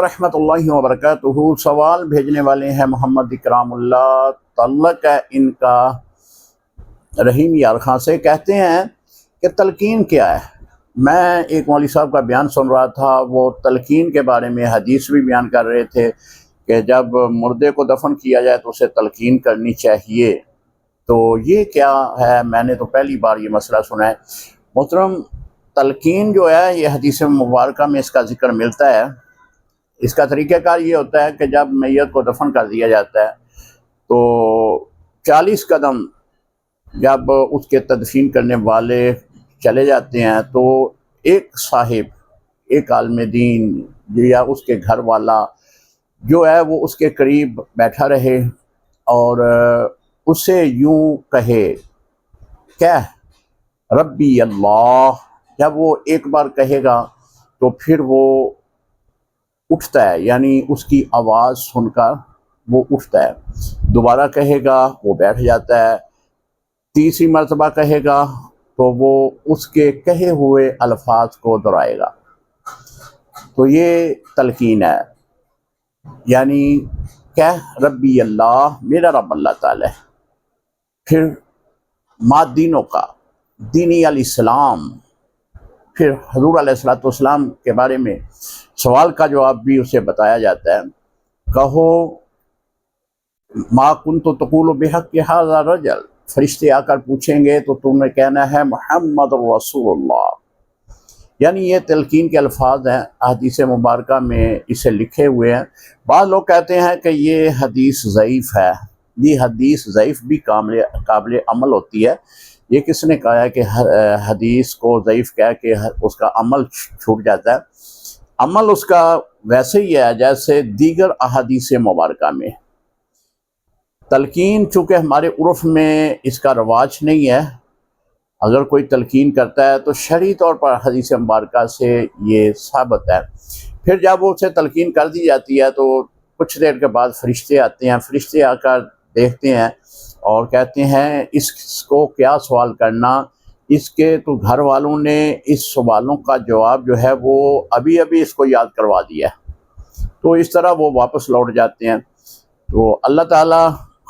رحمۃ اللہ وبرکاتہ۔ سوال بھیجنے والے ہیں محمد اکرام اللہ، تعلق ہے ان کا رحیم یار خان سے۔ کہتے ہیں کہ تلقین کیا ہے؟ میں ایک مولوی صاحب کا بیان سن رہا تھا، وہ تلقین کے بارے میں حدیث بھی بیان کر رہے تھے کہ جب مردے کو دفن کیا جائے تو اسے تلقین کرنی چاہیے۔ تو یہ کیا ہے؟ میں نے تو پہلی بار یہ مسئلہ سنا ہے۔ محترم، تلقین جو ہے یہ حدیث مبارکہ میں اس کا ذکر ملتا ہے۔ اس کا طریقہ کار یہ ہوتا ہے کہ جب میت کو دفن کر دیا جاتا ہے تو 40 قدم جب اس کے تدفین کرنے والے چلے جاتے ہیں تو ایک صاحب، ایک عالم دین یا اس کے گھر والا جو ہے وہ اس کے قریب بیٹھا رہے اور اسے یوں کہے کہ ربی اللہ۔ جب وہ ایک بار کہے گا تو پھر وہ اٹھتا ہے، یعنی اس کی آواز سن کر وہ اٹھتا ہے۔ دوبارہ کہے گا وہ بیٹھ جاتا ہے۔ تیسری مرتبہ کہے گا تو وہ اس کے کہے ہوئے الفاظ کو دہرائے گا۔ تو یہ تلقین ہے، یعنی کہ ربی اللہ، میرا رب اللہ تعالی ہے۔ پھر ما دینوں کا، دینی الاسلام۔ پھر حضور علیہ السلام کے بارے میں سوال کا جواب بھی اسے بتایا جاتا ہے۔ کہو ما کنت تقول بحق ھذا الرجل، فرشتے آ کر پوچھیں گے تو تم نے کہنا ہے محمد رسول اللہ۔ یعنی یہ تلقین کے الفاظ ہیں، حدیث مبارکہ میں اسے لکھے ہوئے ہیں۔ بعض لوگ کہتے ہیں کہ یہ حدیث ضعیف ہے۔ یہ حدیث ضعیف بھی قابل عمل ہوتی ہے۔ یہ کس نے کہا ہے کہ حدیث کو ضعیف کہہ کہ اس کا عمل چھوٹ جاتا ہے؟ عمل اس کا ویسے ہی ہے جیسے دیگر احادیث مبارکہ میں۔ تلقین چونکہ ہمارے عرف میں اس کا رواج نہیں ہے، اگر کوئی تلقین کرتا ہے تو شرعی طور پر حدیث مبارکہ سے یہ ثابت ہے۔ پھر جب اسے تلقین کر دی جاتی ہے تو کچھ دیر کے بعد فرشتے آتے ہیں۔ فرشتے آ کر دیکھتے ہیں اور کہتے ہیں اس کو کیا سوال کرنا، اس کے تو گھر والوں نے اس سوالوں کا جواب جو ہے وہ ابھی اس کو یاد کروا دیا ہے۔ تو اس طرح وہ واپس لوٹ جاتے ہیں۔ تو اللہ تعالیٰ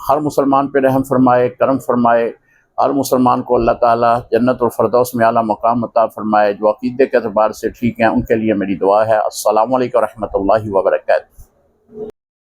ہر مسلمان پہ رحم فرمائے، کرم فرمائے۔ ہر مسلمان کو اللہ تعالیٰ جنت الفردوس میں اعلیٰ مقام عطا فرمائے۔ جو عقیدے کے اعتبار سے ٹھیک ہیں ان کے لیے میری دعا ہے۔ السلام علیکم ورحمۃ اللہ وبرکاتہ۔